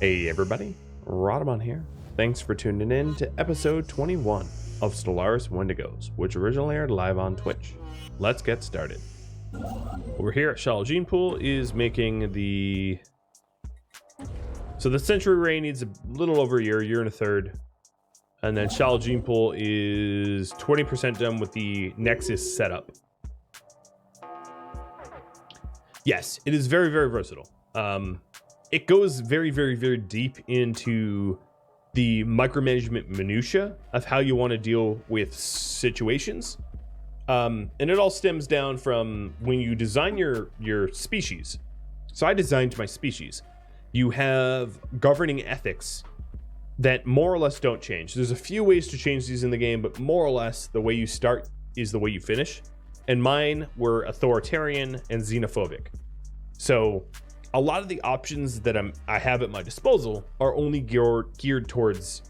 Hey everybody, Rhadamant here. Thanks for tuning in to episode 21 of Stellaris Wendigos, which originally aired live on Twitch. Let's get started. Over here at Shal Pool is making the... So the Century Ray needs a little over a year and a third. And then Shal Pool is 20% done with the Nexus setup. Yes, it is very, very versatile. It goes very, very, very deep into the micromanagement minutia of how you want to deal with situations. And it all stems down from when you design your species. So I designed my species. You have governing ethics that more or less don't change. There's a few ways to change these in the game, but more or less the way you start is the way you finish. And mine were authoritarian and xenophobic. So a lot of the options that I have at my disposal are only geared towards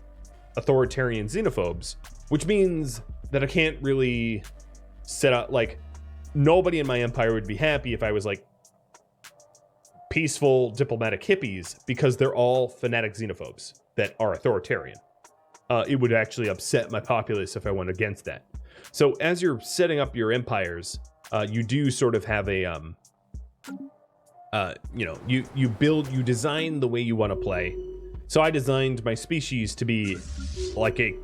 authoritarian xenophobes, which means that I can't really set up, like, nobody in my empire would be happy if I was like peaceful diplomatic hippies, because they're all fanatic xenophobes that are authoritarian. It would actually upset my populace if I went against that. So as you're setting up your empires, you do sort of have a you design the way you want to play. So I designed my species to be like a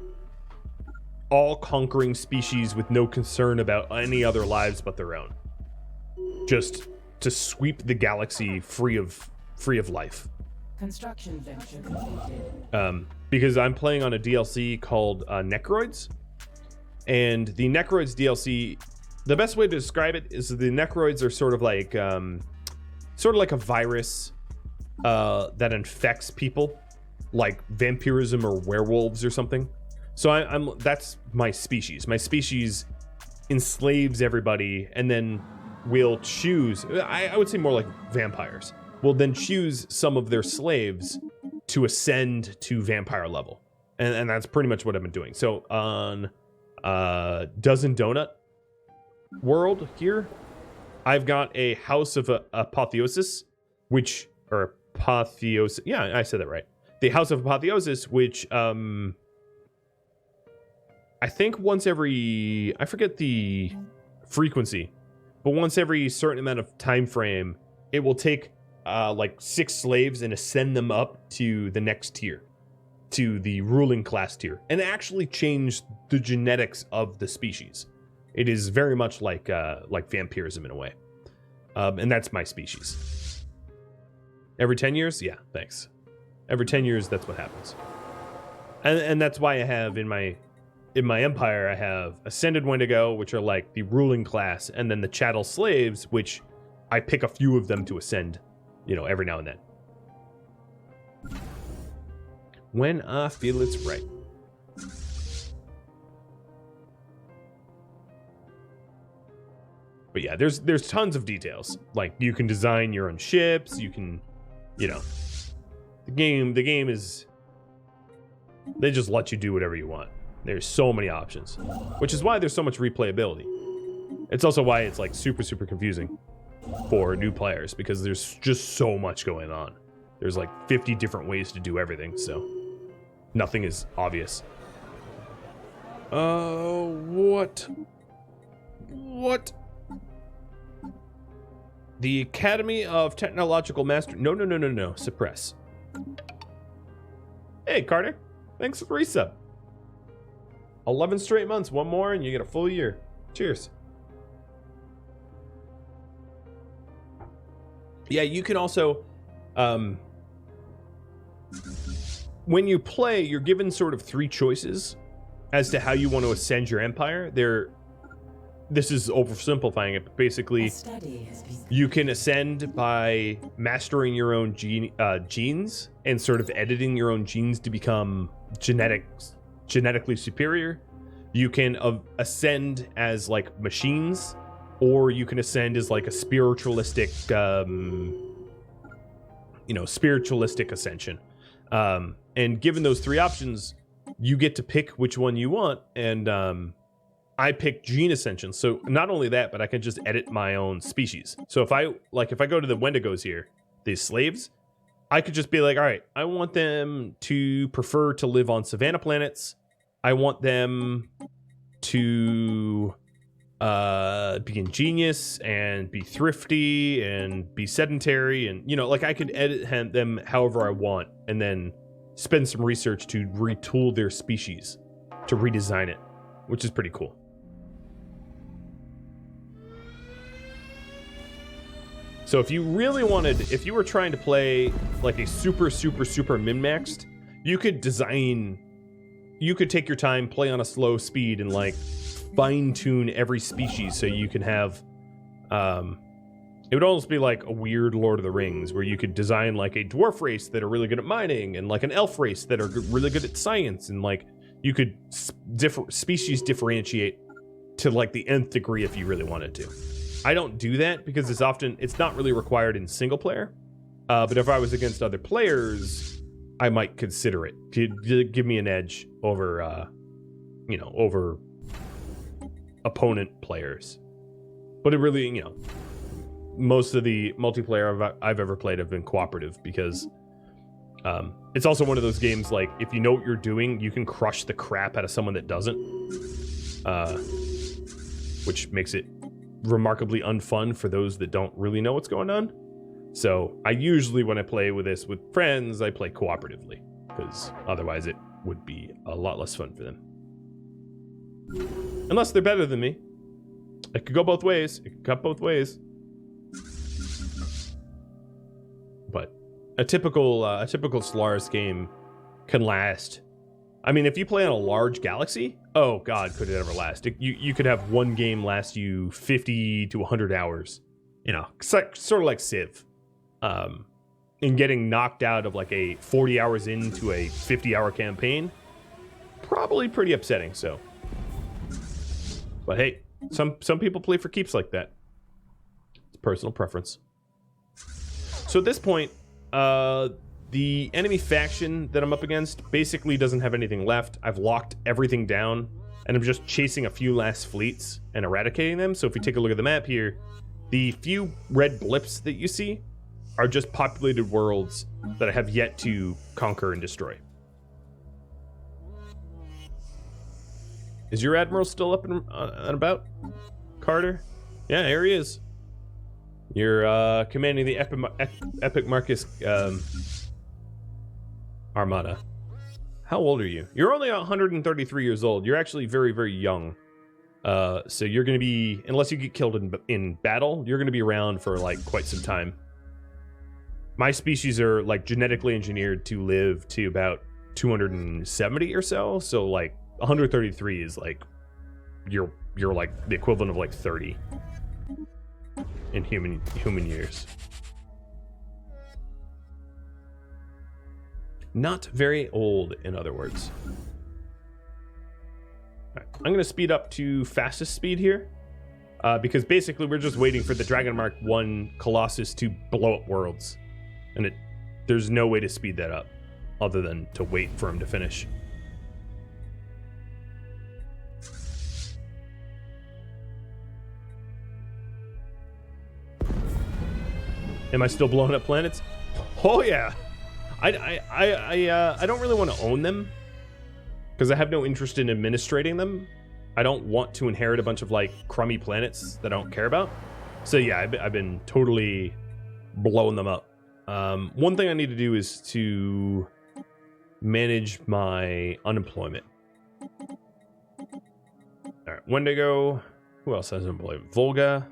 all-conquering species with no concern about any other lives but their own. Just to sweep the galaxy free of life. Construction venture completed. Because I'm playing on a DLC called Necroids. And the Necroids DLC, the best way to describe it is the Necroids are sort of like a virus that infects people, like vampirism or werewolves or something. So that's my species. My species enslaves everybody and then will choose, I would say more like vampires, will then choose some of their slaves to ascend to vampire level. And that's pretty much what I've been doing. So on Dozen Donut world here, I've got a House of Apotheosis, yeah, I said that right. The House of Apotheosis, which I think once every, I forget the frequency, but once every certain amount of time frame, it will take like 6 slaves and ascend them up to the next tier, to the ruling class tier, and actually change the genetics of the species. It is very much like vampirism in a way. And that's my species. Every 10 years? Yeah, thanks. Every 10 years, that's what happens. And that's why I have in my empire, I have Ascended Wendigo, which are like the ruling class, and then the chattel slaves, which I pick a few of them to ascend, every now and then. When I feel it's right. But yeah, there's tons of details. Like, you can design your own ships, you can, the game is, they just let you do whatever you want. There's so many options, which is why there's so much replayability. It's also why it's like super, super confusing for new players, because there's just so much going on. There's like 50 different ways to do everything, so nothing is obvious. What? The Academy of Technological Master... No. Suppress. Hey, Carter. Thanks for the resub. 11 straight months. One more and you get a full year. Cheers. Yeah, you can also... when you play, you're given sort of 3 choices as to how you want to ascend your empire. This is oversimplifying it, but basically, you can ascend by mastering your own genes and sort of editing your own genes to become genetically superior. You can ascend as like machines, or you can ascend as like a spiritualistic, spiritualistic ascension. And given those 3 options, you get to pick which one you want, and I picked gene ascension. So not only that, but I can just edit my own species. So if I go to the Wendigos here, these slaves, I could just be like, all right, I want them to prefer to live on savanna planets. I want them to be ingenious and be thrifty and be sedentary. And, like I could edit them however I want and then spend some research to retool their species, to redesign it, which is pretty cool. So if you really wanted, if you were trying to play like a super min-maxed, you could take your time, play on a slow speed, and like fine-tune every species so you can have, it would almost be like a weird Lord of the Rings where you could design like a dwarf race that are really good at mining and like an elf race that are really good at science, and like you could species differentiate to like the nth degree if you really wanted to. I don't do that because it's not really required in single player. But if I was against other players, I might consider it to give me an edge over, over opponent players. But it really, most of the multiplayer I've ever played have been cooperative because it's also one of those games like if you know what you're doing, you can crush the crap out of someone that doesn't, which makes it remarkably unfun for those that don't really know what's going on. So I usually, when I play with this with friends, I play cooperatively because otherwise it would be a lot less fun for them. Unless they're better than me. It could go both ways. It could cut both ways. But a typical Stellaris game can last. I mean, if you play on a large galaxy, oh god, could it ever last? You could have one game last you 50 to 100 hours. Sort of like Civ. And getting knocked out of like a 40 hours into a 50-hour campaign, probably pretty upsetting. So, but hey, some people play for keeps like that. It's personal preference. So at this point, the enemy faction that I'm up against basically doesn't have anything left. I've locked everything down, and I'm just chasing a few last fleets and eradicating them. So if we take a look at the map here, the few red blips that you see are just populated worlds that I have yet to conquer and destroy. Is your admiral still up and about, Carter? Yeah, here he is. You're commanding the Epic Marcus Armada. How old are you? You're only 133 years old. You're actually very, very young. So you're going to be, unless you get killed in battle, you're going to be around for like quite some time. My species are like genetically engineered to live to about 270 or so. So like 133 is like you're like the equivalent of like 30 in human years. Not very old, in other words. Right, I'm going to speed up to fastest speed here. Because basically we're just waiting for the Dragon Mark 1 Colossus to blow up worlds. And there's no way to speed that up other than to wait for him to finish. Am I still blowing up planets? Oh yeah. I don't really want to own them because I have no interest in administrating them. I don't want to inherit a bunch of like crummy planets that I don't care about. So yeah, I've been totally blowing them up. One thing I need to do is to manage my unemployment. All right, Wendigo. Who else has unemployment? Volga.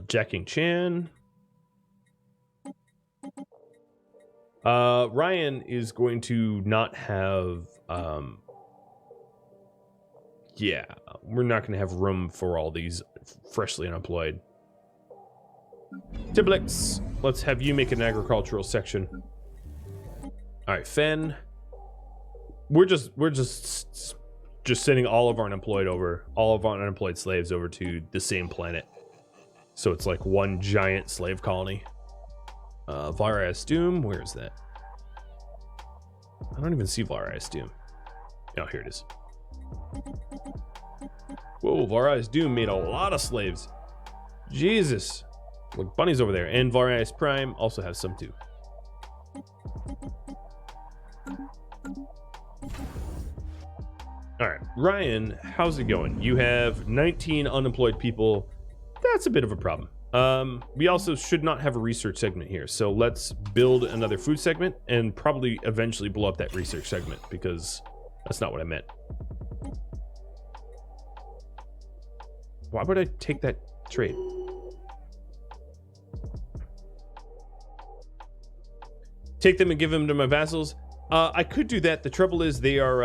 Jacking Chan. Ryan is going to not have, yeah, we're not going to have room for all these freshly unemployed. Tiblix, let's have you make an agricultural section. All right, Fen. We're just sending all of our unemployed slaves over to the same planet. So it's like one giant slave colony. Varias Doom, where is that? I don't even see Varias Doom. Oh, here it is. Whoa, Varias Doom made a lot of slaves. Jesus. Look, Bunny's over there. And Various Prime also has some too. All right, Ryan, how's it going? You have 19 unemployed people. That's a bit of a problem. We also should not have a research segment here. So let's build another food segment and probably eventually blow up that research segment because that's not what I meant. Why would I take that trade? Take them and give them to my vassals. I could do that. The trouble is they are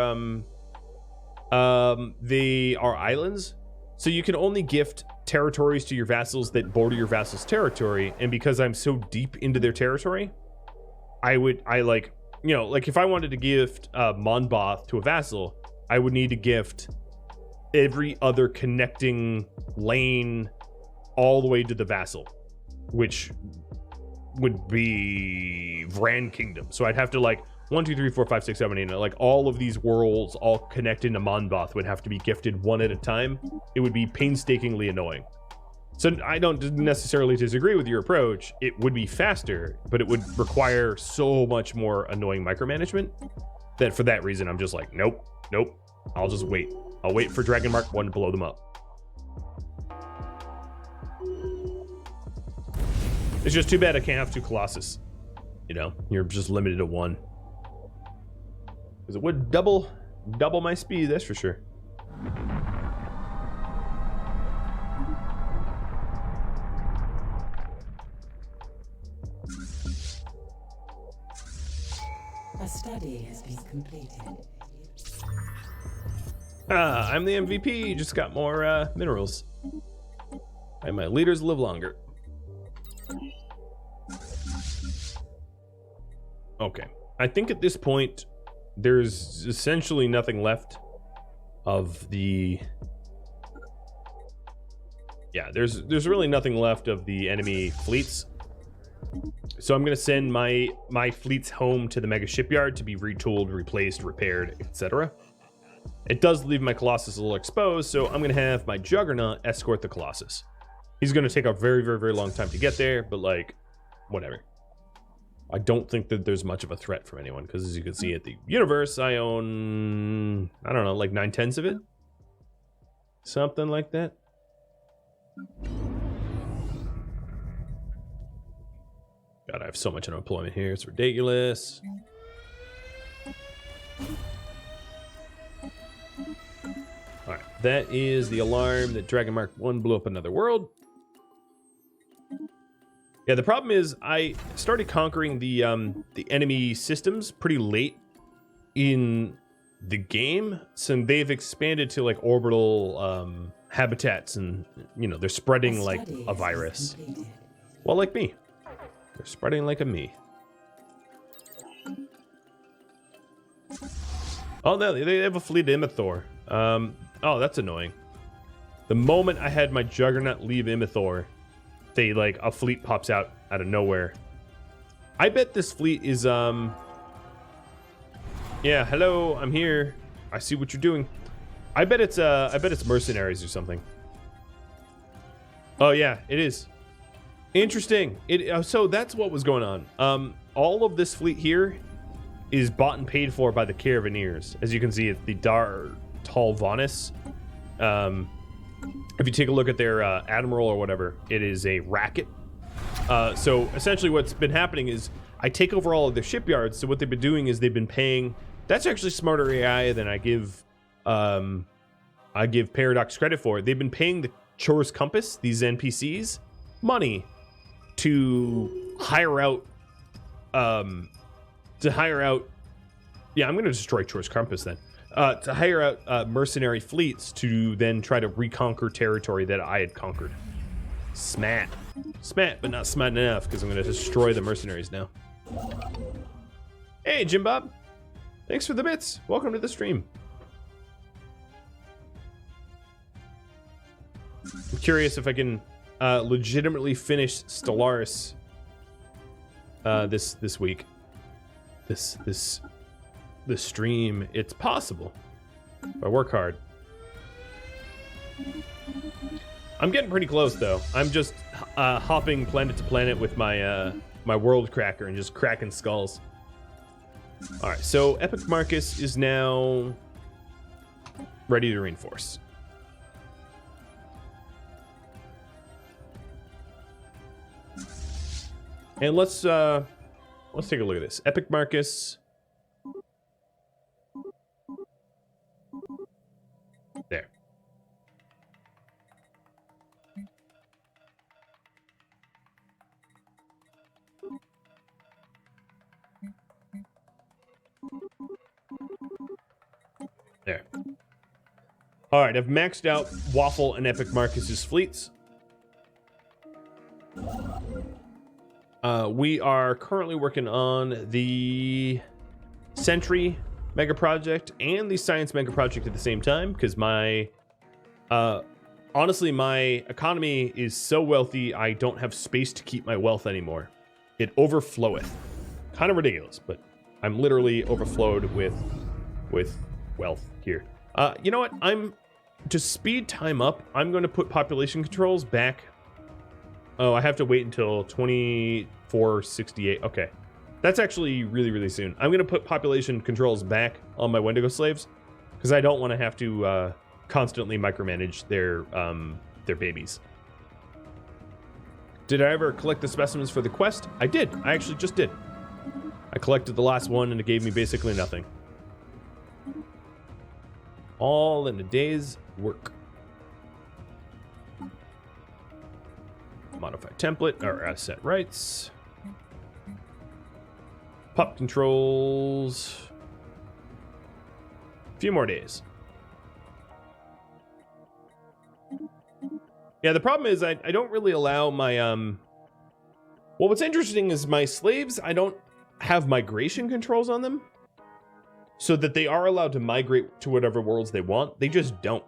islands, so you can only gift territories to your vassals that border your vassal's territory. And because I'm so deep into their territory, like if I wanted to gift Monboth to a vassal, I would need to gift every other connecting lane all the way to the vassal, which would be Vran Kingdom. So I'd have to like 1, 2, 3, 4, 5, 6, 7, 8, like all of these worlds all connected to Monboth would have to be gifted one at a time. It would be painstakingly annoying. So I don't necessarily disagree with your approach. It would be faster, but it would require so much more annoying micromanagement that for that reason, I'm just like, nope. I'll just wait. I'll wait for Dragon Mark 1 to blow them up. It's just too bad I can't have 2 Colossus. You know, you're just limited to 1. Because it would double my speed, that's for sure. A study has been completed. I'm the MVP, just got more minerals. And my leaders live longer. Okay, I think at this point, there's essentially nothing left of the... Yeah, there's really nothing left of the enemy fleets. So I'm gonna send my fleets home to the mega shipyard to be retooled, replaced, repaired, etc. It does leave my Colossus a little exposed, so I'm gonna have my Juggernaut escort the Colossus. He's gonna take a very, very, very long time to get there, but like, whatever. I don't think that there's much of a threat from anyone, because as you can see at the universe, I own, I don't know, like 9/10 of it? Something like that. God, I have so much unemployment here, it's ridiculous. Alright, that is the alarm that Dragon Mark 1 blew up another world. Yeah, the problem is I started conquering the enemy systems pretty late in the game, so they've expanded to like orbital habitats, and you know they're spreading like a virus. Well, like me, they're spreading like a me. Oh no, they have a fleet of Imithor. Oh, that's annoying. The moment I had my Juggernaut leave Imithor, they like a fleet pops out of nowhere. I bet this fleet is yeah, hello, I'm here. I see what you're doing. I bet it's mercenaries or something. Oh yeah, it is. Interesting. So that's what was going on. All of this fleet here is bought and paid for by the Caravanneers. As you can see, it's the Dar Talvanis. If you take a look at their admiral or whatever, it is a racket. So essentially what's been happening is I take over all of their shipyards. So what they've been doing is they've been paying, that's actually smarter AI than I give Paradox credit for. They've been paying the Chorus Compass, these NPCs, money to hire out, yeah, I'm going to destroy Chorus Compass then. To hire out mercenary fleets to then try to reconquer territory that I had conquered. Smat, but not smart enough, because I'm going to destroy the mercenaries now. Hey, Jim Bob. Thanks for the bits. Welcome to the stream. I'm curious if I can legitimately finish Stellaris this week. This stream. It's possible if I work hard. I'm getting pretty close though. I'm just hopping planet to planet with my my world cracker and just cracking skulls. All right, so Epic Marcus is now ready to reinforce. And let's take a look at this. Epic Marcus. There. There. All right, I've maxed out Waffle and Epic Marcus's fleets. We are currently working on the Sentry mega project and the Science mega project at the same time because my, honestly, my economy is so wealthy I don't have space to keep my wealth anymore. It overfloweth. Kind of ridiculous, but I'm literally overflowed with wealth here. You know what? To speed time up, I'm going to put population controls back. Oh, I have to wait until 2468. Okay. That's actually really, really soon. I'm going to put population controls back on my Wendigo slaves because I don't want to have to constantly micromanage their babies. Did I ever collect the specimens for the quest? I did. I actually just did. I collected the last one and it gave me basically nothing. All in a day's work. Modify template or asset rights. Pop controls. A few more days. Yeah, the problem is I don't really allow my well, what's interesting is my slaves, I don't have migration controls on them. So that they are allowed to migrate to whatever worlds they want. They just don't.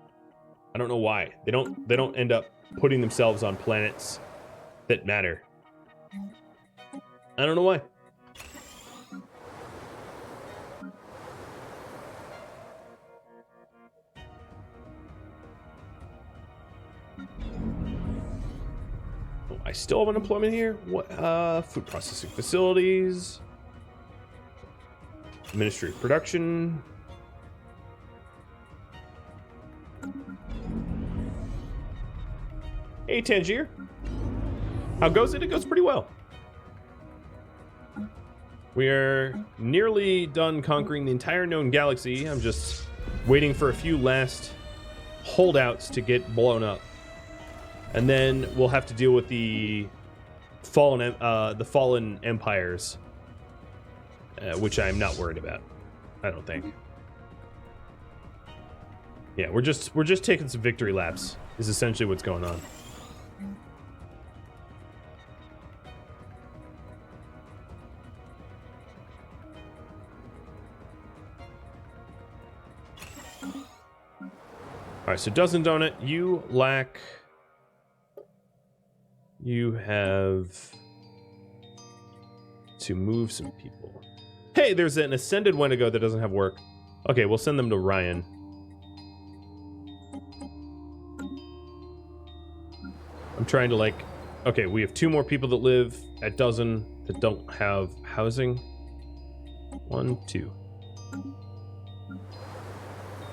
I don't know why. They don't end up putting themselves on planets that matter. I don't know why. Oh, I still have unemployment here? What food processing facilities. Ministry of Production. Hey, Tangier. How goes it? It goes pretty well. We are nearly done conquering the entire known galaxy. I'm just waiting for a few last holdouts to get blown up. And then we'll have to deal with the fallen empires. Which I'm not worried about. I don't think. Yeah, we're just taking some victory laps. Is essentially what's going on. All right, so Dozen Donut, you lack. You have to move some people. Hey, there's an Ascended Wendigo that doesn't have work. Okay, we'll send them to Ryan. I'm trying to like... Okay, we have 2 more people that live at Dozen that don't have housing. 1, 2.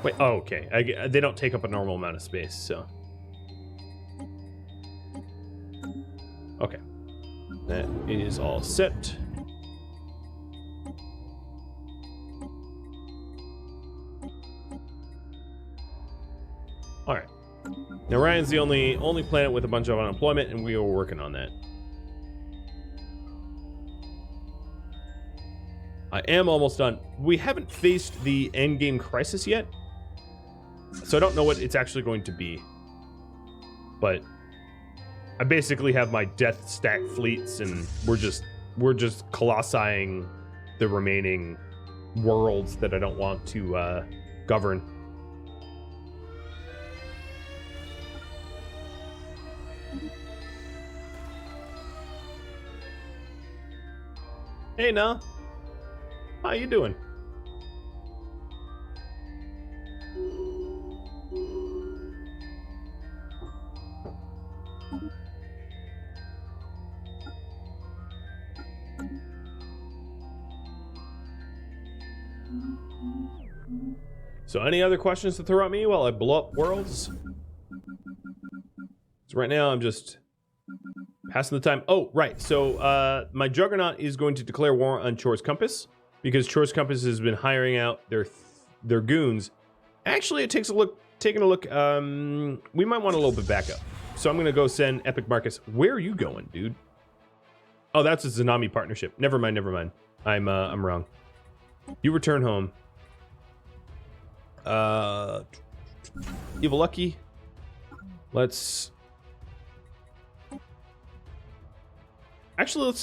Wait, oh, okay. They don't take up a normal amount of space, so... Okay. That is all set. All right. Now Ryan's the only planet with a bunch of unemployment, and we are working on that. I am almost done. We haven't faced the endgame crisis yet, so I don't know what it's actually going to be. But I basically have my death stack fleets, and we're just colossizing the remaining worlds that I don't want to govern. Hey, now. How you doing? So any other questions to throw at me while I blow up worlds? So right now I'm just passing the time. Oh, right. So my Juggernaut is going to declare war on Chore's Compass because Chore's Compass has been hiring out their goons. Actually, it takes a look. Taking a look. We might want a little bit backup. So I'm gonna go send Epic Marcus. Where are you going, dude? Oh, that's a Tsunami partnership. Never mind. Never mind. I'm wrong. You return home. Evil Lucky. Let's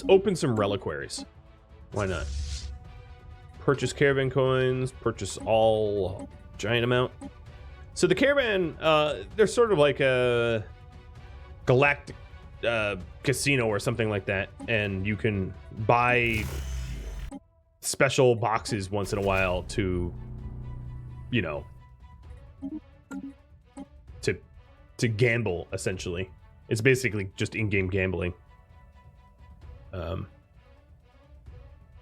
open some reliquaries. Why not? Purchase caravan coins. Purchase all giant amount. So the caravan, they're sort of like a galactic casino or something like that, and you can buy special boxes once in a while to, you know, to gamble, essentially. It's basically just in-game gambling. And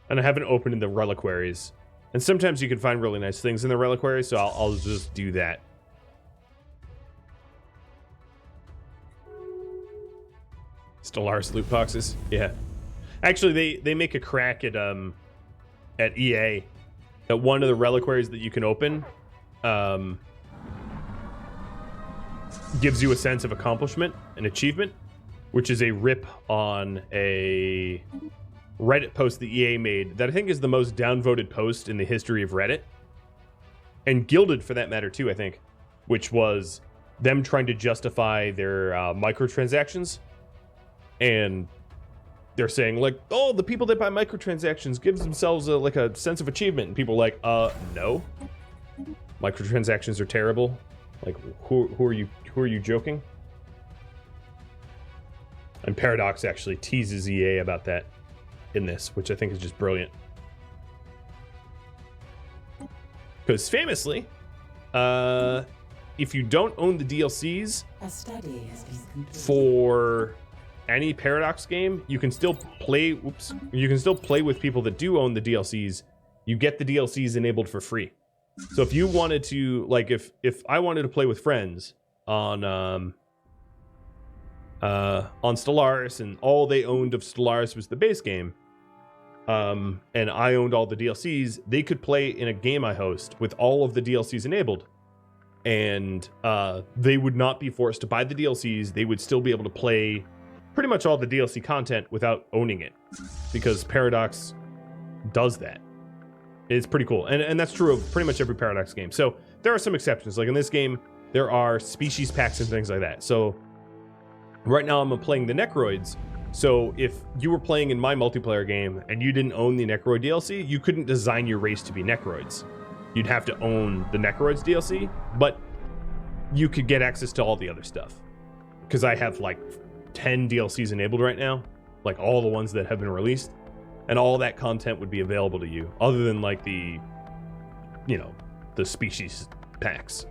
I haven't opened in the reliquaries. And sometimes you can find really nice things in the reliquaries, so I'll just do that. Stellaris loot boxes, yeah. Actually, they make a crack at EA that one of the reliquaries that you can open gives you a sense of accomplishment, an achievement, which is a rip on a Reddit post that EA made that I think is the most downvoted post in the history of Reddit, and gilded for that matter too, I think, which was them trying to justify their microtransactions. And they're saying, like, oh, the people that buy microtransactions gives themselves a sense of achievement. And people are like, no. Microtransactions are terrible. Like, who are you joking? And Paradox actually teases EA about that in this, which I think is just brilliant. Because famously, if you don't own the DLCs for any Paradox game, you can still play. You can still play with people that do own the DLCs. You get the DLCs enabled for free. So if you wanted to, like, if I wanted to play with friends on Stellaris, and all they owned of Stellaris was the base game, and I owned all the DLCs, they could play in a game I host with all of the DLCs enabled, and they would not be forced to buy the DLCs. They would still be able to play pretty much all the DLC content without owning it, because Paradox does that. It's pretty cool, and that's true of pretty much every Paradox game. So there are some exceptions, like in this game there are species packs and things like that. So right now I'm playing the Necroids, so if you were playing in my multiplayer game and you didn't own the Necroid DLC, you couldn't design your race to be Necroids. You'd have to own the Necroids DLC, but you could get access to all the other stuff, because I have like 10 DLCs enabled right now, like all the ones that have been released, and all that content would be available to you, other than like the, you know, the species packs,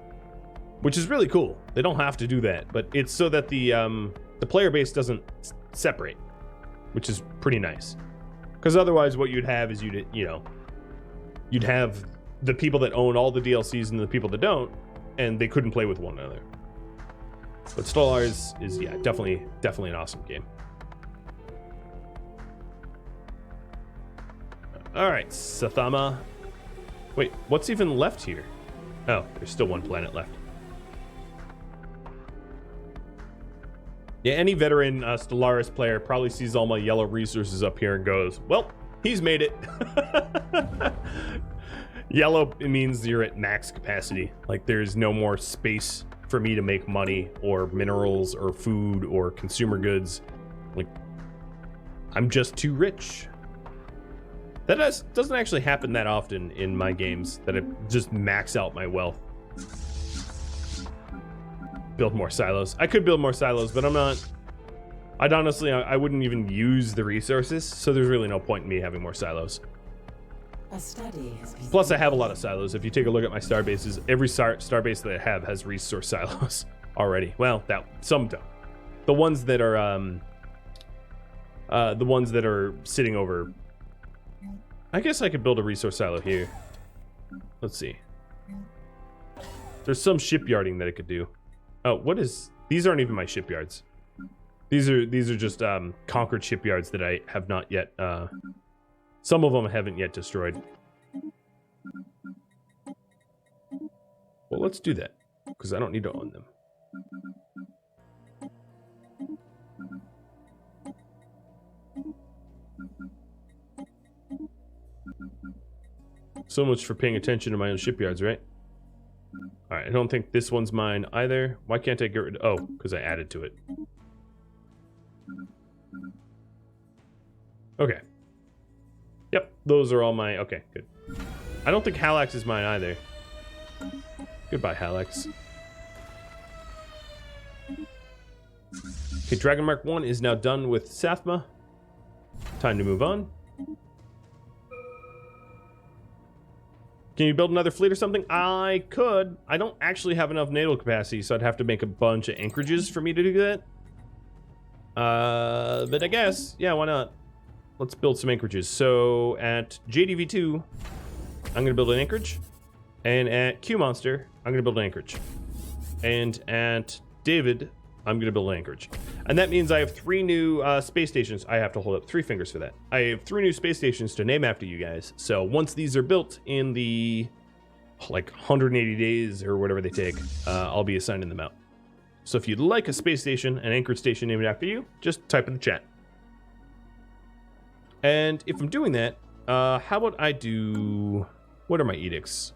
which is really cool. They don't have to do that, but it's so that the player base doesn't separate, which is pretty nice. Because otherwise, what you'd have is you'd have the people that own all the DLCs and the people that don't, and they couldn't play with one another. But Stellaris is, yeah, definitely an awesome game. All right, Sathama. Wait, what's even left here? Oh, there's still one planet left. Yeah, any veteran Stellaris player probably sees all my yellow resources up here and goes, well, he's made it. Yellow, it means you're at max capacity. Like, there's no more space for me to make money or minerals or food or consumer goods. Like, I'm just too rich. That doesn't actually happen that often in my games, that I just max out my wealth. Build more silos. I could build more silos, but I'm not. I'd honestly, I wouldn't even use the resources, so there's really no point in me having more silos. A study has been Plus, I have a lot of silos. If you take a look at my star bases, every star base that I have has resource silos already. Well, some don't. The ones that are sitting over. I guess I could build a resource silo here. Let's see. There's some shipyarding that I could do. Oh, what is... These aren't even my shipyards. These are just conquered shipyards that I have not yet... some of them I haven't yet destroyed. Well, let's do that, because I don't need to own them. So much for paying attention to my own shipyards, right? Alright, I don't think this one's mine either. Why can't I get rid of... Oh, because I added to it. Okay. Yep, those are all my... Okay, good. I don't think Halax is mine either. Goodbye, Halax. Okay, Dragon Mark 1 is now done with Sathma. Time to move on. Can you build another fleet or something? I could. I don't actually have enough naval capacity, so I'd have to make a bunch of anchorages for me to do that. But I guess, yeah, why not? Let's build some anchorages. So at JDV2, I'm going to build an anchorage. And at Q Monster, I'm going to build an anchorage. And at David, I'm going to build an anchorage. And that means I have 3 new space stations. I have to hold up 3 fingers for that. I have 3 new space stations to name after you guys. So once these are built in the, like, 180 days or whatever they take, I'll be assigning them out. So if you'd like a space station, an anchored station named after you, just type in the chat. And if I'm doing that, how about I do... What are my edicts?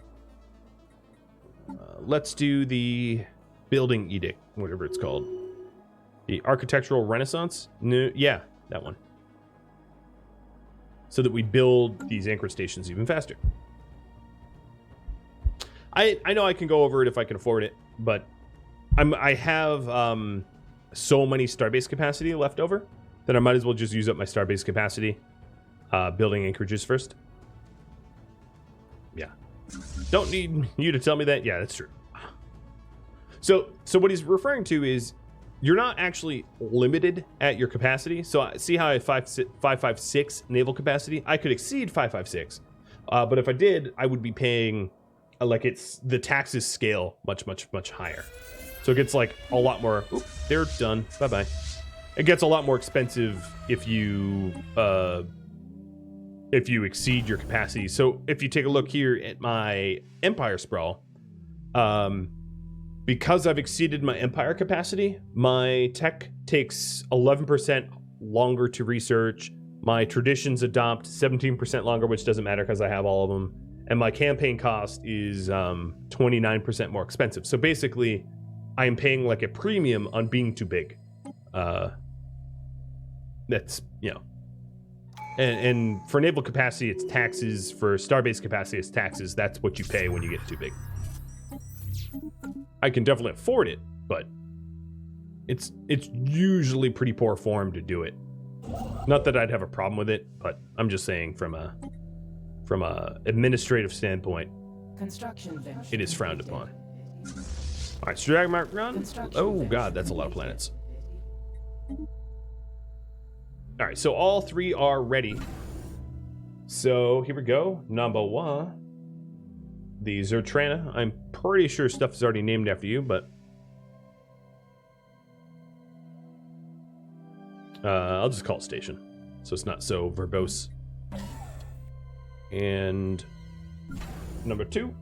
Let's do the building edict, whatever it's called. The architectural renaissance? No, yeah, that one. So that we build these anchor stations even faster. I know I can go over it if I can afford it, but I have so many starbase capacity left over that I might as well just use up my starbase capacity building anchorages first. Yeah. Don't need you to tell me that. Yeah, that's true. So what he's referring to is you're not actually limited at your capacity. So see how I have 556 naval capacity? I could exceed 556. But if I did, I would be paying like the taxes scale much higher. So it gets like a lot more. Oop, they're done. Bye-bye. It gets a lot more expensive if you exceed your capacity. So if you take a look here at my Empire Sprawl, because I've exceeded my Empire capacity, my tech takes 11% longer to research. My traditions adopt 17% longer, which doesn't matter because I have all of them. And my campaign cost is 29% more expensive. So basically, I am paying like a premium on being too big. That's, you know. And for naval capacity, it's taxes. For starbase capacity, it's taxes. That's what you pay when you get too big. I can definitely afford it, but it's usually pretty poor form to do it. Not that I'd have a problem with it, but I'm just saying from a administrative standpoint, it is frowned upon. All right, so Dragon Mark run. Oh god, that's a lot of planets. All right, so all 3 are ready. So here we go. Number 1. These are Trana. I'm pretty sure stuff is already named after you, but I'll just call it station, so it's not so verbose. And number 2,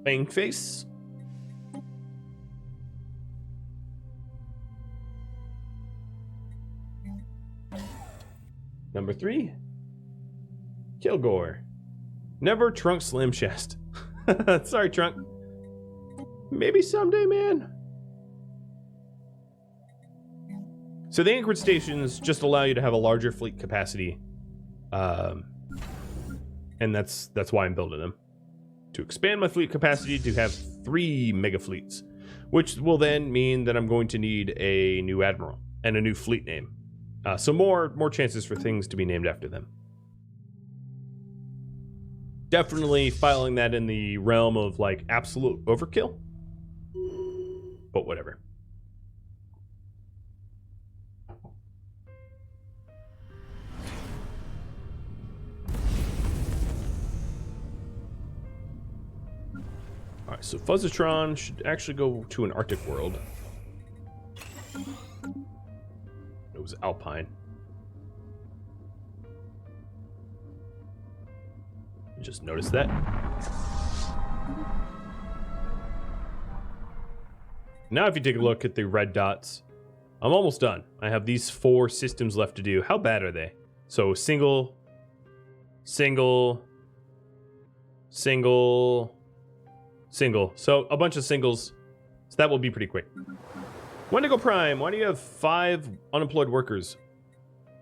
Bang Face. Number 3, Kilgore. Never Trunk Slim Chest. Sorry, Trunk. Maybe someday, man. So the anchored stations just allow you to have a larger fleet capacity. And that's why I'm building them. To expand my fleet capacity to have 3 mega fleets. Which will then mean that I'm going to need a new admiral and a new fleet name. So more chances for things to be named after them. Definitely filing that in the realm of like absolute overkill, but whatever. Alright, so Fuzzatron should actually go to an Arctic world. It was Alpine. You just noticed that. Now if you take a look at the red dots, I'm almost done. I have these 4 systems left to do. How bad are they? So single, single, single, single. So a bunch of singles. So that will be pretty quick. Wendigo Prime, why do you have 5 unemployed workers?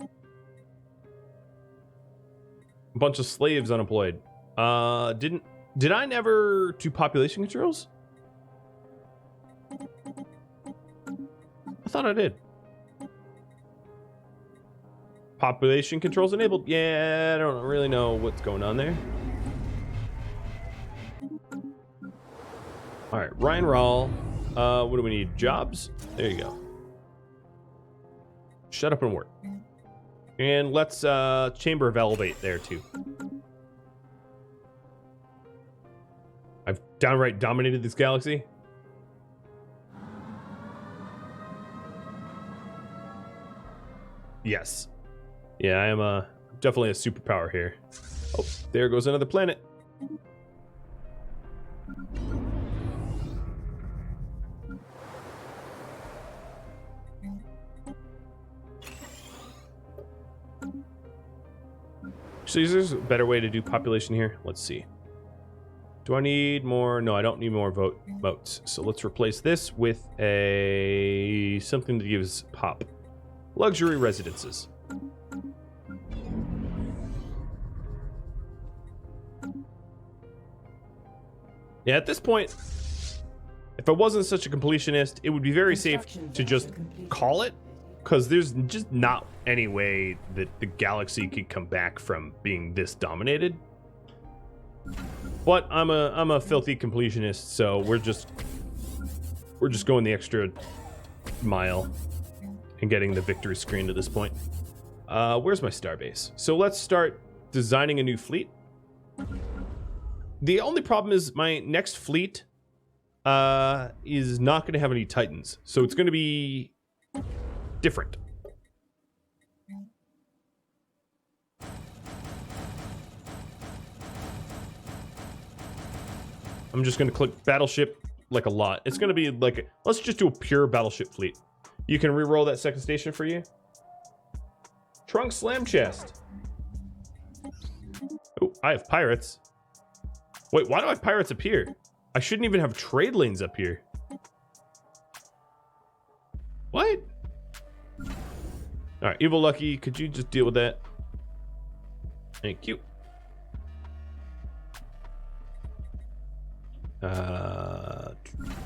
A bunch of slaves unemployed. Did I never do population controls? I thought I did. Population controls enabled. Yeah, I don't really know what's going on there. All right, Ryan Rawl. What do we need? Jobs? There you go. Shut up and work. And let's Chamber of Elevate there too. I've downright dominated this galaxy. Yes. Yeah, I am definitely a superpower here. Oh, there goes another planet. So is there a better way to do population here? Let's see. Do I need more? No, I don't need more votes. So let's replace this with a something that gives pop. Luxury residences. Yeah, at this point, if I wasn't such a completionist, it would be very safe to just call it, because there's just not any way that the galaxy could come back from being this dominated. But I'm a filthy completionist, so we're just going the extra mile and getting the victory screen at this point. Where's my starbase? So let's start designing a new fleet. The only problem is my next fleet is not going to have any Titans, so it's going to be different. I'm just going to click battleship like a lot. It's going to be like, let's just do a pure battleship fleet. You can re-roll that second station for you. Trunk slam chest. Oh, I have pirates. Wait, why do I have pirates up here? I shouldn't even have trade lanes up here. What? All right, Evil Lucky, could you just deal with that? Thank you.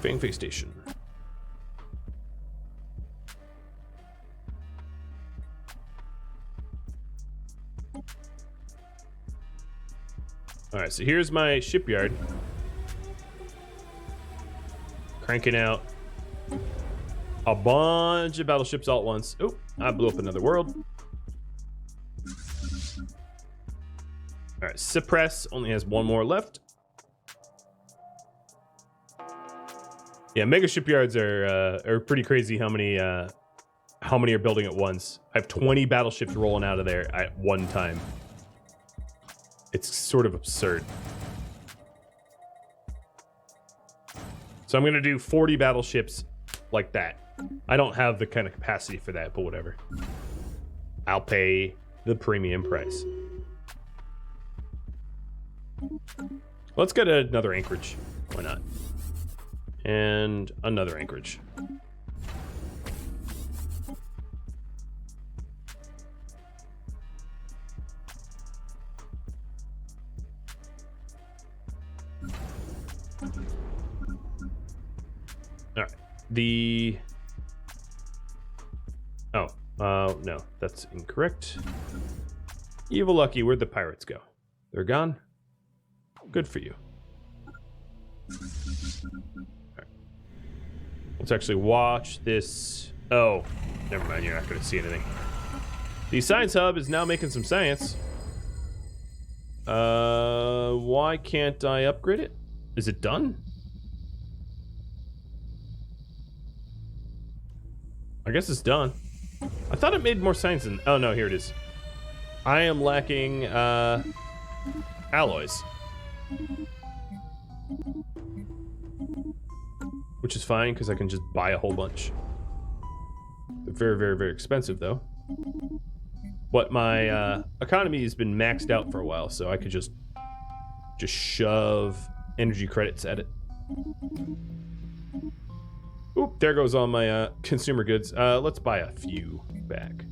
Fang Face Station. All right, so here's my shipyard. Cranking out a bunch of battleships all at once. Oh, I blew up another world. All right, Suppress only has 1 more left. Yeah, mega shipyards are pretty crazy. How many are building at once? I have 20 battleships rolling out of there at one time. It's sort of absurd. So I'm gonna do 40 battleships like that. I don't have the kind of capacity for that, but whatever. I'll pay the premium price. Let's get another anchorage. Why not? And another anchorage. All right. No, that's incorrect. Evil Lucky, where'd the pirates go? They're gone? Good for you. Right. Let's actually watch this. Oh, never mind, you're not going to see anything. The Science Hub is now making some science. Why can't I upgrade it? Is it done? guess it's done. I thought it made more sense than... Oh, no, here it is. I am lacking alloys. Which is fine, because I can just buy a whole bunch. They're very, very, very expensive, though. But my economy has been maxed out for a while, so I could just shove energy credits at it. Oop, there goes all my consumer goods. Let's buy a few back.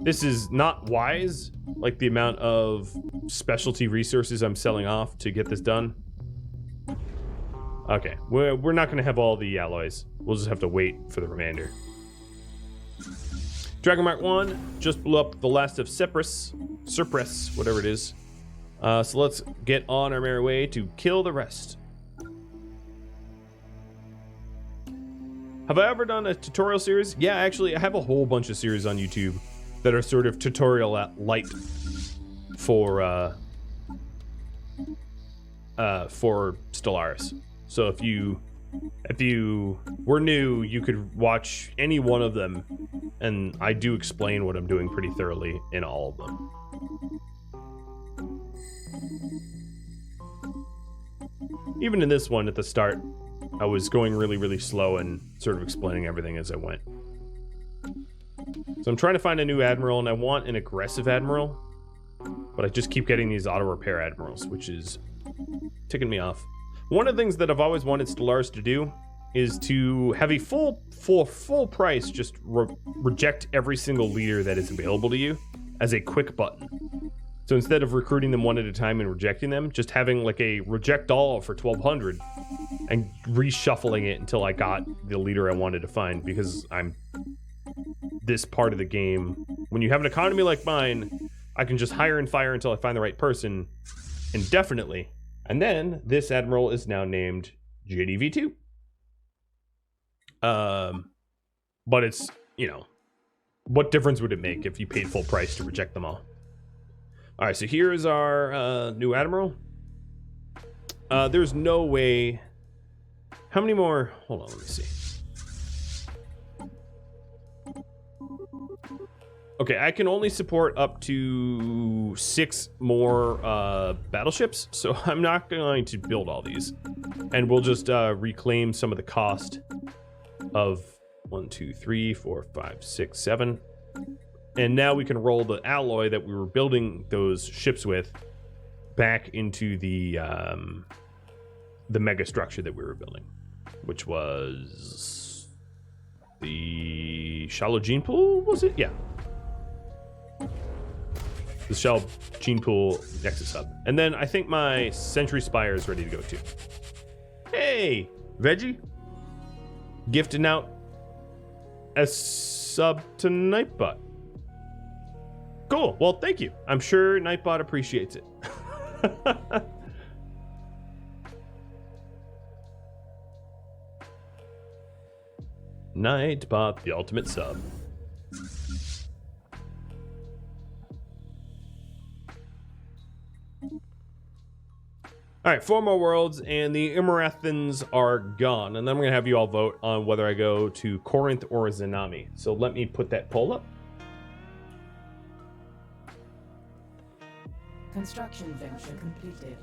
This is not wise, like the amount of specialty resources I'm selling off to get this done. Okay, we're not going to have all the alloys. We'll just have to wait for the remainder. Dragon Mark 1 just blew up the last of Cypress, whatever it is. So let's get on our merry way to kill the rest. Have I ever done a tutorial series? Yeah, actually, I have a whole bunch of series on YouTube that are sort of tutorial light for Stellaris. So if you were new, you could watch any one of them, and I do explain what I'm doing pretty thoroughly in all of them. Even in this one at the start, I was going really, really slow and sort of explaining everything as I went. So I'm trying to find a new admiral, and I want an aggressive admiral, but I just keep getting these auto repair admirals, which is ticking me off. One of the things that I've always wanted Stellaris to do is to have a full price, just reject every single leader that is available to you as a quick button. So instead of recruiting them one at a time and rejecting them, just having like a reject all for 1200 and reshuffling it until I got the leader I wanted to find, because I'm this part of the game. When you have an economy like mine, I can just hire and fire until I find the right person indefinitely. And then this admiral is now named JDV2. But it's, you know, what difference would it make if you paid full price to reject them all? All right, so here is our new admiral. There's no way. How many more? Hold on, let me see. Okay, I can only support up to 6 more battleships, so I'm not going to build all these. And we'll just reclaim some of the cost of 1, 2, 3, 4, 5, 6, 7. And now we can roll the alloy that we were building those ships with back into the mega structure that we were building, which was the shallow gene pool, was it? Yeah. The shallow gene pool Nexus hub. And then I think my Sentry Spire is ready to go too. Hey, Veggie. Gifting out a sub to Nightbot. Cool. Well, thank you. I'm sure Nightbot appreciates it. Nightbot, the ultimate sub. All right, 4 more worlds, and the Imarathans are gone. And then I'm going to have you all vote on whether I go to Corinth or Zanami. So let me put that poll up. Construction venture completed.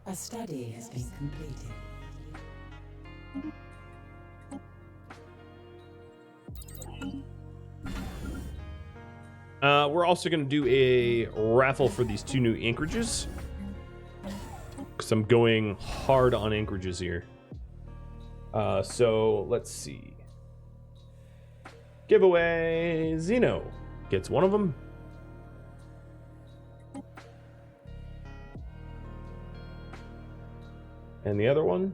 A study has been completed. We're also going to do a raffle for these 2 new anchorages, because I'm going hard on anchorages here. So let's see. Giveaway. Zeno gets one of them. And the other one?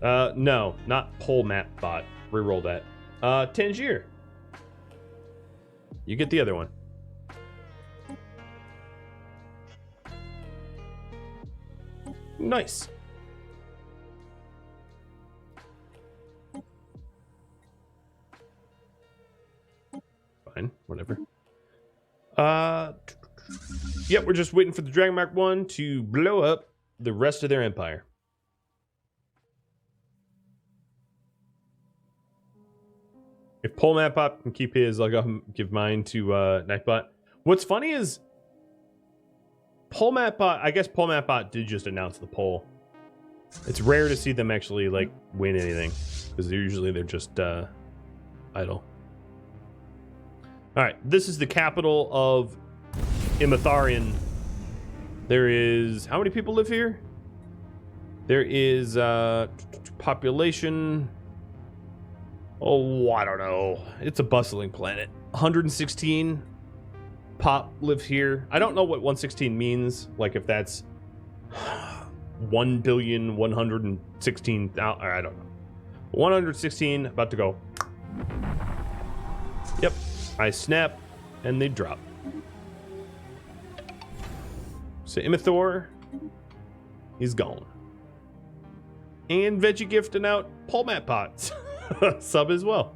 No, not Pole Map Bot. Reroll that. Tangier. You get the other one. Nice. Fine, whatever. Yep, we're just waiting for the Dragon Mark 1 to blow up the rest of their empire. If Polmatbot can keep his, I'll give mine to Nightbot. What's funny is Polmatbot, I guess Polmatbot did just announce the poll. It's rare to see them actually like win anything because they're just idle. All right, this is the capital of Imitharian. There is, how many people live here? There is population. Oh, I don't know. It's a bustling planet. 116 pop live here. I don't know what 116 means. Like if that's 1,116,000. I don't know. 116 about to go. Yep. I snap and they drop. So Imithor, he's gone. And Veggie gifting out Polmatpots. Sub as well.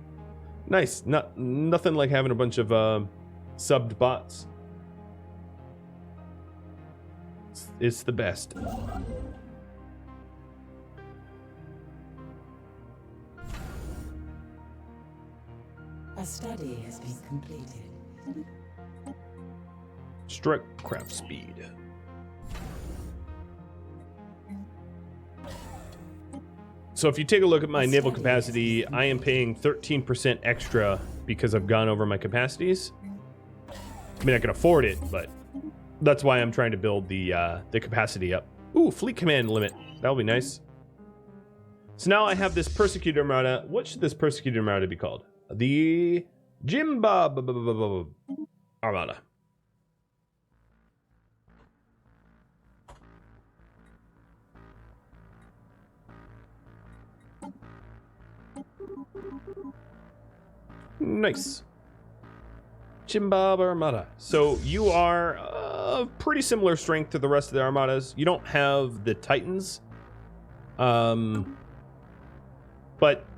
Nice. Nothing like having a bunch of subbed bots. It's the best. A study has been completed. Strike craft speed. So if you take a look at my naval capacity, I am paying 13% extra because I've gone over my capacities. I mean, I can afford it, but that's why I'm trying to build the capacity up. Ooh, fleet command limit. That'll be nice. So now I have this persecuted armada. What should this persecuted armada be called? The Jimba Armada. Nice. Jimba Armada. So you are of pretty similar strength to the rest of the armadas. You don't have the Titans. But,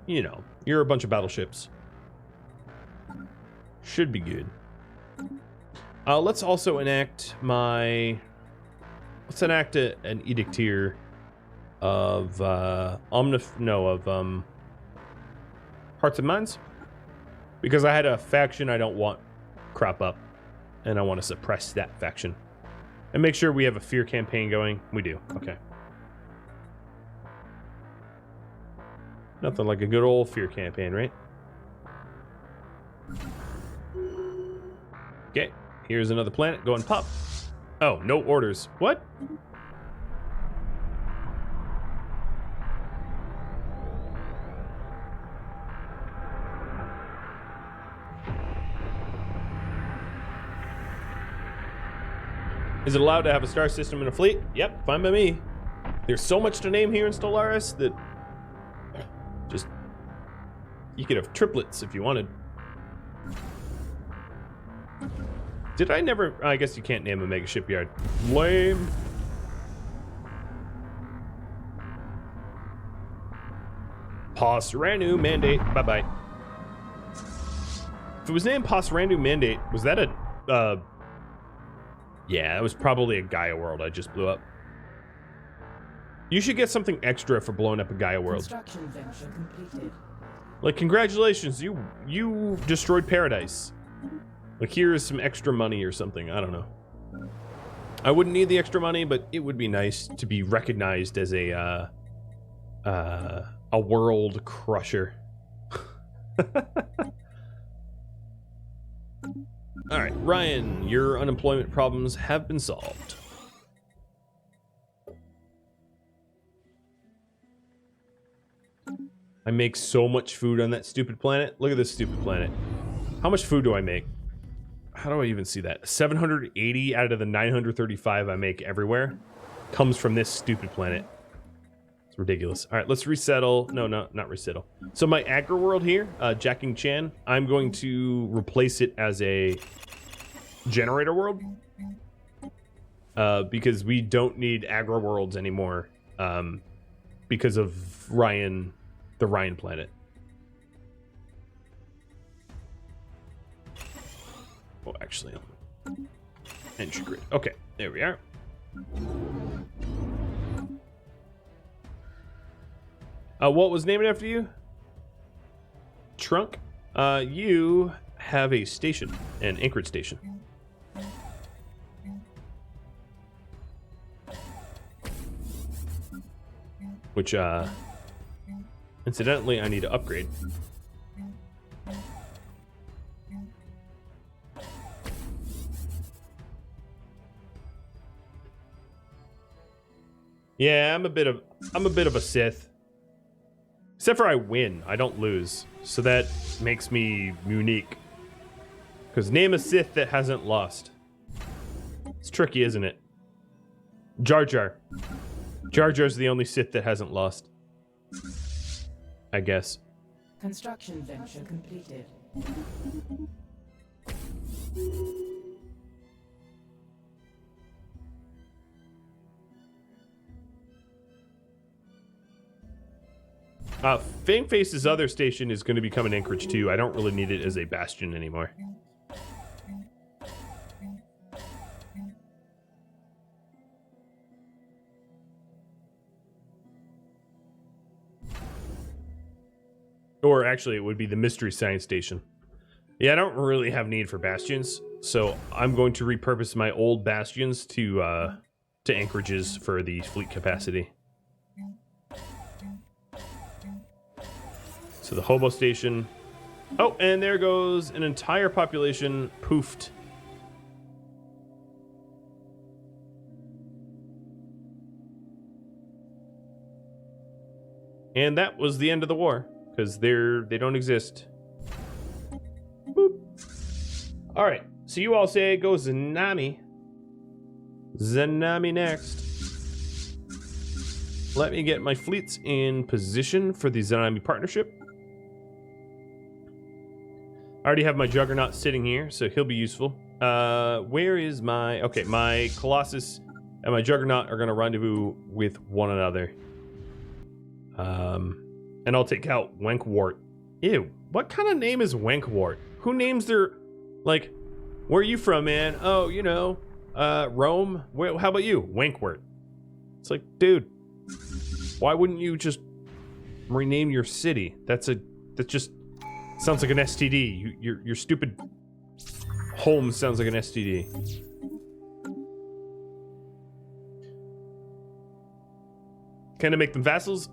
you know, you're a bunch of battleships. Should be good. Let's also enact my... Let's enact an edict here of Hearts and Minds. Because I had a faction I don't want crop up. And I want to suppress that faction. And make sure we have a fear campaign going. We do. Okay. Nothing like a good old fear campaign, right? Okay. Here's another planet going pop. Oh, no orders. What? Is it allowed to have a star system in a fleet? Yep, fine by me. There's so much to name here in Stellaris that just you could have triplets if you wanted. Did I never? I guess you can't name a mega shipyard. Lame. Posranu Mandate. Bye-bye. If it was named Posranu Mandate, was that a... yeah, that was probably a Gaia world I just blew up. You should get something extra for blowing up a Gaia world. Construction venture completed. Like, congratulations, you destroyed paradise. Like, here's some extra money or something. I don't know. I wouldn't need the extra money, but it would be nice to be recognized as a world crusher. All right, Ryan, your unemployment problems have been solved. I make so much food on that stupid planet. Look at this stupid planet. How much food do I make? How do I even see that? 780 out of the 935 I make everywhere comes from this stupid planet. It's ridiculous. All right, let's resettle. No, not resettle. So my agri world here, Jacking Chan, I'm going to replace it as a generator world because we don't need agri worlds anymore because of Ryan, the Ryan planet. Oh, actually, entry grid. Okay, there we are. What was named after you? Trunk? You have a station, an anchored station. Which, incidentally, I need to upgrade. Yeah, I'm a bit of a Sith. Except for I win, I don't lose. So that makes me unique. Because name a Sith that hasn't lost. It's tricky, isn't it? Jar Jar. Jar Jar's the only Sith that hasn't lost. I guess. Construction venture completed. Fangface's other station is going to become an anchorage too. I don't really need it as a bastion anymore. Or actually, it would be the Mystery Science Station. Yeah, I don't really have need for bastions, so I'm going to repurpose my old bastions to anchorages for the fleet capacity. So the hobo station. Oh, and there goes an entire population poofed. And that was the end of the war, because they don't exist. Boop. All right, so you all say go Zanami. Zanami next. Let me get my fleets in position for the Zanami partnership. I already have my Juggernaut sitting here, so he'll be useful. Where is my... Okay, my Colossus and my Juggernaut are going to rendezvous with one another. And I'll take out Wenkwart. Ew, what kind of name is Wenkwart? Who names their... Like, where are you from, man? Oh, you know, Rome? How about you? Wenkwart. It's like, dude, why wouldn't you just rename your city? That just... sounds like an STD. Your stupid home sounds like an STD. Can I make them vassals?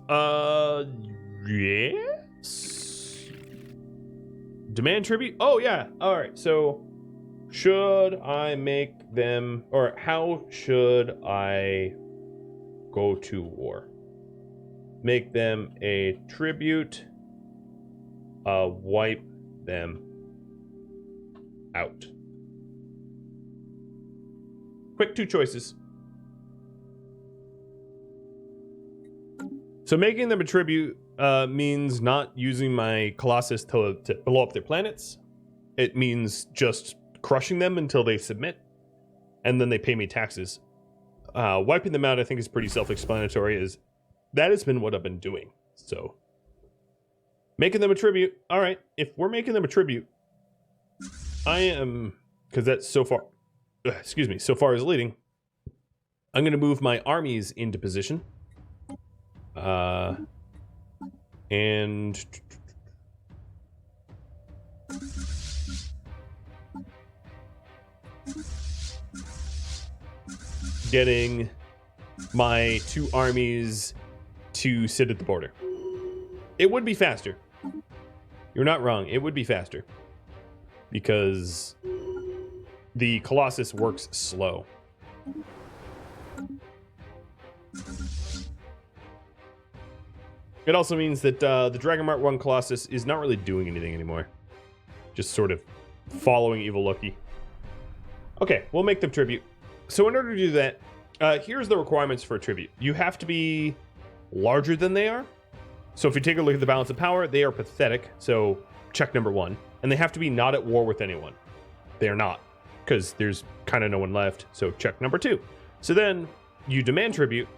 Yes. Demand tribute? Oh, yeah. All right. So, should I make them, or how should I go to war? Make them a tribute. Wipe them out. Quick two choices. So making them a tribute means not using my Colossus to blow up their planets. It means just crushing them until they submit, and then they pay me taxes. Wiping them out, I think, is pretty self-explanatory, as that has been what I've been doing. So, making them a tribute. All right, if we're making them a tribute, I am, because that's so far, so far as leading, I'm going to move my armies into position. And getting my two armies to sit at the border. It would be faster. You're not wrong. It would be faster. Because the Colossus works slow. It also means that the Dragon Mart 1 Colossus is not really doing anything anymore. Just sort of following Evil Loki. Okay, we'll make them tribute. So in order to do that, here's the requirements for a tribute. You have to be larger than they are. So if you take a look at the balance of power, they are pathetic. So check number one. And they have to be not at war with anyone. They are not, because there's kind of no one left. So check number two. So then you demand tribute,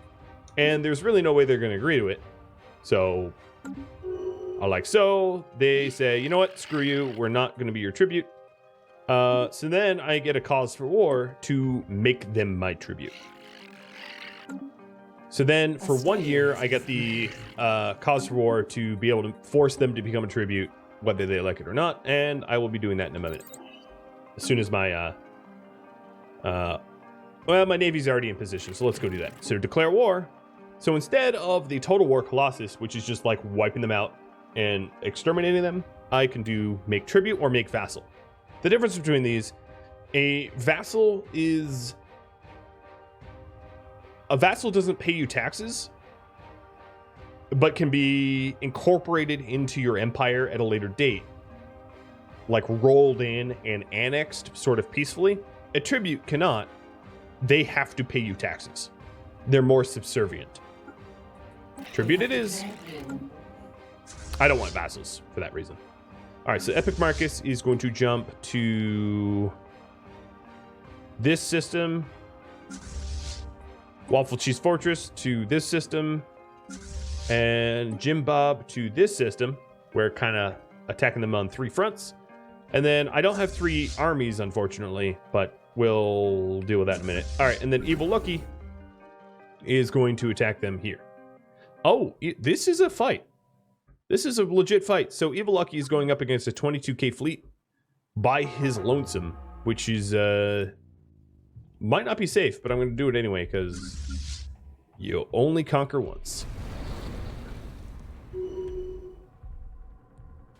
and there's really no way they're going to agree to it. So, so they say, you know what, screw you, we're not going to be your tribute. So then I get a cause for war to make them my tribute. So then for 1 year, I get the cause for war to be able to force them to become a tribute whether they like it or not, and I will be doing that in a minute. As soon as my well, my navy's already in position, so let's go do that. So declare war. So instead of the Total War Colossus, which is just like wiping them out and exterminating them, I can do make tribute or make vassal. The difference between these, a vassal doesn't pay you taxes, but can be incorporated into your empire at a later date, like rolled in and annexed sort of peacefully. A tribute cannot. They have to pay you taxes. They're more subservient. Tribute it is. I don't want vassals for that reason. All right, so Epic Marcus is going to jump to this system. Waffle Cheese Fortress to this system. And Jim Bob to this system. We're kind of attacking them on 3 fronts. And then I don't have 3 armies, unfortunately, but we'll deal with that in a minute. All right, and then Evil Lucky is going to attack them here. Oh, this is a fight. This is a legit fight. So Evil Lucky is going up against a 22k fleet by his lonesome, which is, might not be safe, but I'm going to do it anyway, because you only conquer once.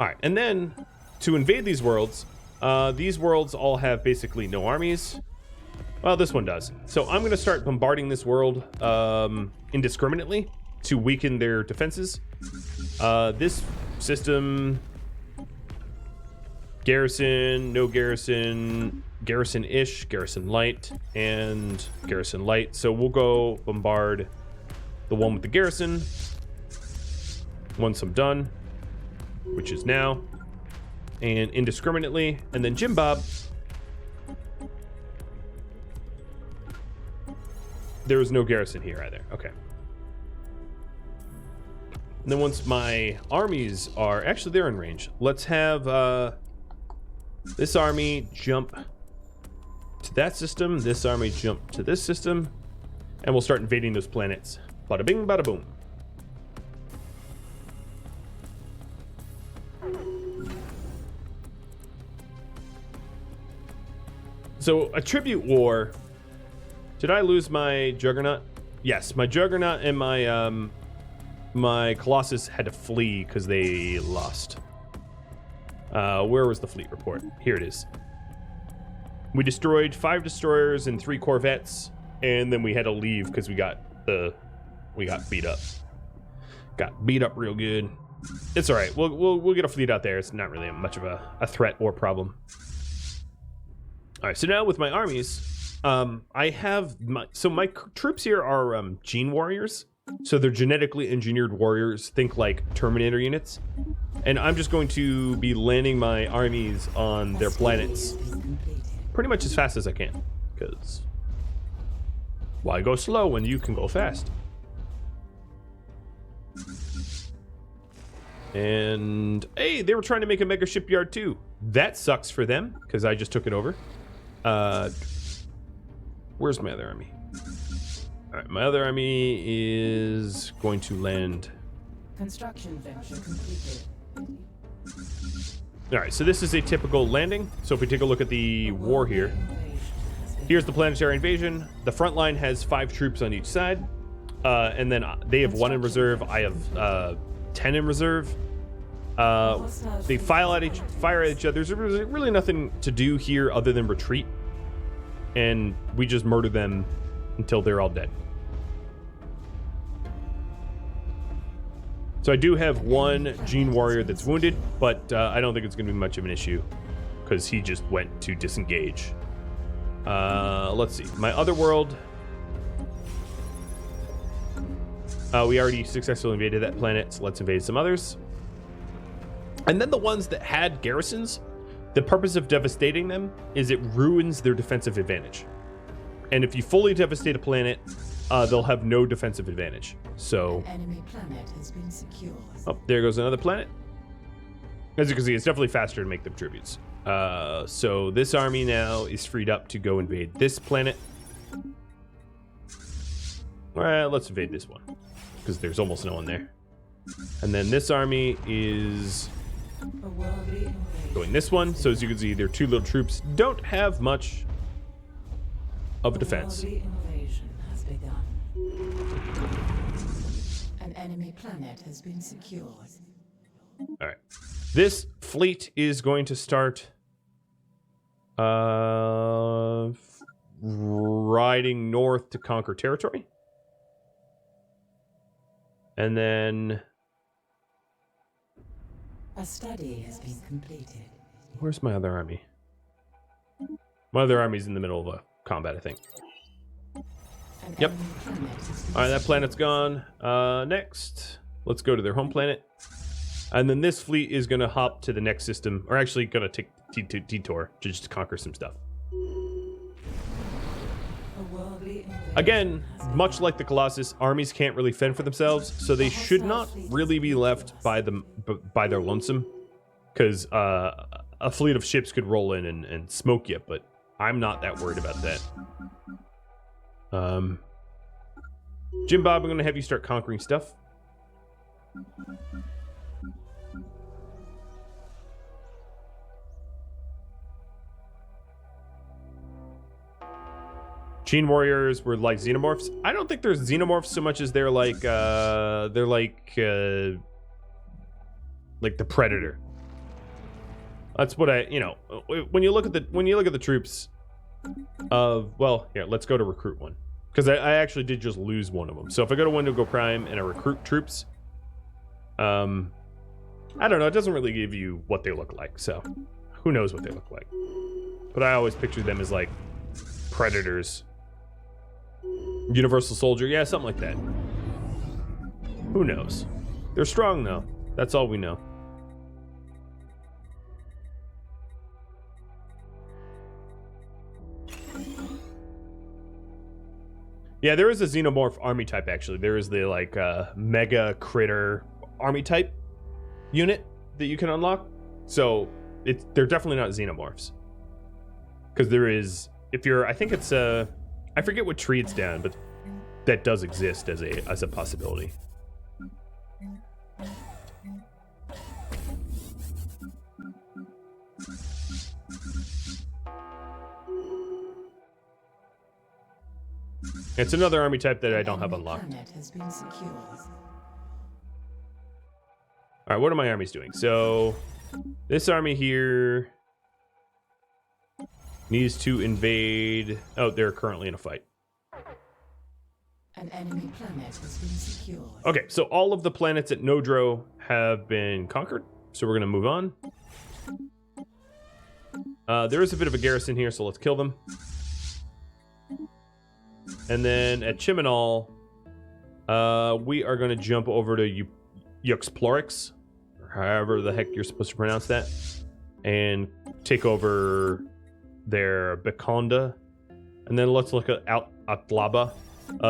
All right, and then to invade these worlds all have basically no armies. Well, this one does. So I'm going to start bombarding this world indiscriminately to weaken their defenses. This system, garrison, no garrison, garrison-ish, garrison light, and garrison light. So we'll go bombard the one with the garrison once I'm done, which is now, and indiscriminately. And then Jim Bob, there was no garrison here either. Okay. And then once my armies are, actually they're in range, let's have this army jump to that system, this army jump to this system, and we'll start invading those planets. Bada bing, bada boom. So a tribute war. Did I lose my Juggernaut? Yes, my Juggernaut and my Colossus had to flee because they lost. Where was the fleet report? Here it is. We destroyed 5 destroyers and 3 corvettes, and then we had to leave because we got beat up. Got beat up real good. It's all right. We'll get a fleet out there. It's not really much of a threat or problem. All right. So now with my armies, I have my troops here are gene warriors. So they're genetically engineered warriors. Think like Terminator units. And I'm just going to be landing my armies on their planets pretty much as fast as I can. Because why go slow when you can go fast? And hey, they were trying to make a mega shipyard too. That sucks for them because I just took it over. Where's my other army? All right, my other army is going to land. Construction venture completed. All right, so this is a typical landing. So if we take a look at the war here, here's the planetary invasion. The front line has 5 troops on each side, and then they have 1 in reserve. I have 10 in reserve. They fire at each other. There's really nothing to do here other than retreat, and we just murder them until they're all dead. So I do have 1 gene warrior that's wounded, but I don't think it's going to be much of an issue because he just went to disengage. Let's see. My other world. We already successfully invaded that planet, so let's invade some others. And then the ones that had garrisons, the purpose of devastating them is it ruins their defensive advantage. And if you fully devastate a planet, they'll have no defensive advantage. So, Enemy planet has been secured. Oh, there goes another planet. As you can see, it's definitely faster to make them tributes. So this army now is freed up to go invade this planet. All right, let's invade this one because there's almost no one there. And then this army is worldly invasion. Going this one, so as you can see, their two little troops don't have much of a defense. Worldly invasion has begun. An enemy planet has been secured. All right. This fleet is going to start riding north to conquer territory. And then A study has been completed. where's my other army? My other army's in the middle of a combat, I think. An Yep. enemy planet has been All right, that planet's gone. Next, let's go to their home planet. And then this fleet is going to hop to the next system, or actually going to take detour to just conquer some stuff. A worldly invasion Again, has much begun. like the Colossus, armies can't really fend for themselves, so they should not really be left by their lonesome. Because a fleet of ships could roll in and smoke you, but I'm not that worried about that. Jim Bob, I'm going to have you start conquering stuff. Gene warriors were like xenomorphs. I don't think they're xenomorphs so much as they're like the Predator. That's what when you look at the troops of, well, here, let's go to recruit one, because I actually did just lose one of them. So if I go to Wendigo Prime and I recruit troops, I don't know, it doesn't really give you what they look like, so who knows what they look like. But I always picture them as like Predators. Universal Soldier, yeah, something like that. Who knows? They're strong though. That's all we know. Yeah, there is a xenomorph army type actually. There is the like mega critter army type unit that you can unlock. So they're definitely not xenomorphs. Because there is, if you're, I think it's I forget what tree it's down, but that does exist as a possibility. It's another army type that I don't have unlocked. Planet has been secured. All right, what are my armies doing? So this army here needs to invade. Oh, they're currently in a fight. An enemy planet has been secured. Okay, so all of the planets at Nodro have been conquered, so we're going to move on. There is a bit of a garrison here, so let's kill them. And then at Chiminal, we are going to jump over to Yuxplorix, or however the heck you're supposed to pronounce that, and take over their Bikonda. And then let's look at Atlaba.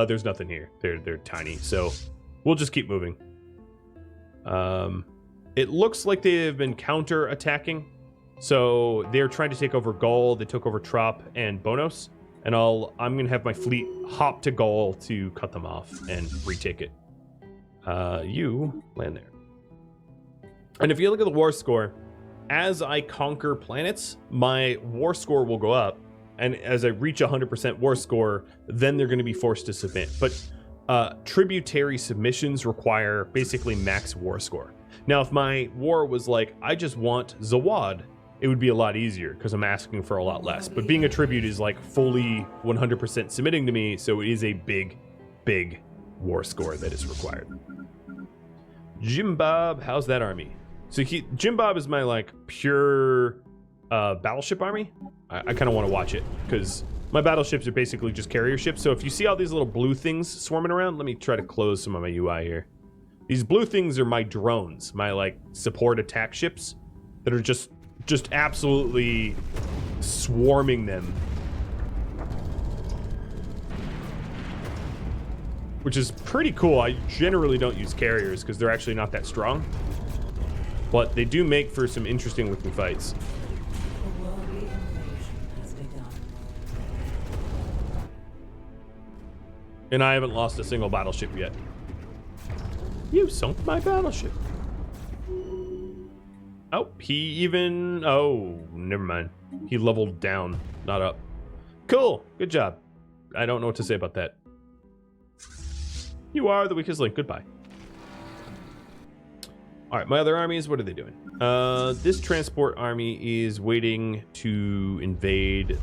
There's nothing here. They're tiny, so we'll just keep moving. It looks like they have been counter-attacking, so they're trying to take over Gaul. They took over Trop and Bonos, and I'm gonna have my fleet hop to Gaul to cut them off and retake it. You land there. And if you look at the war score, as I conquer planets, my war score will go up. And as I reach 100% war score, then they're going to be forced to submit. But tributary submissions require basically max war score. Now, if my war was like, I just want Zawad, it would be a lot easier because I'm asking for a lot less. But being a tribute is like fully 100% submitting to me, so it is a big, big war score that is required. Jim Bob, how's that army? So Jim Bob is my like pure battleship army. I kind of want to watch it because my battleships are basically just carrier ships. So if you see all these little blue things swarming around, let me try to close some of my UI here. These blue things are my drones, my like support attack ships that are just absolutely swarming them. Which is pretty cool. I generally don't use carriers because they're actually not that strong. But they do make for some interesting looking fights. A worldly invasion has begun. And I haven't lost a single battleship yet. You sunk my battleship. Oh, he even... Oh, never mind. He leveled down, not up. Cool. Good job. I don't know what to say about that. You are the weakest link. Goodbye. All right, my other armies, what are they doing? This transport army is waiting to invade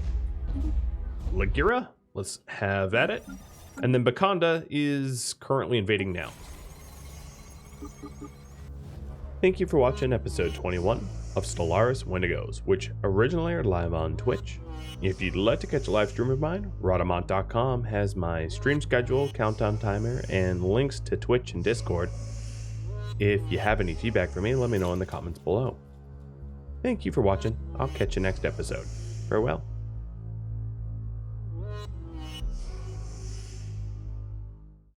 Lagira. Let's have at it. And then Bakanda is currently invading now. Thank you for watching episode 21 of Stellaris Wendigos, which originally aired live on Twitch. If you'd like to catch a live stream of mine, Rhadamant.com has my stream schedule, countdown timer, and links to Twitch and Discord. If you have any feedback for me, let me know in the comments below. Thank you for watching. I'll catch you next episode. Farewell.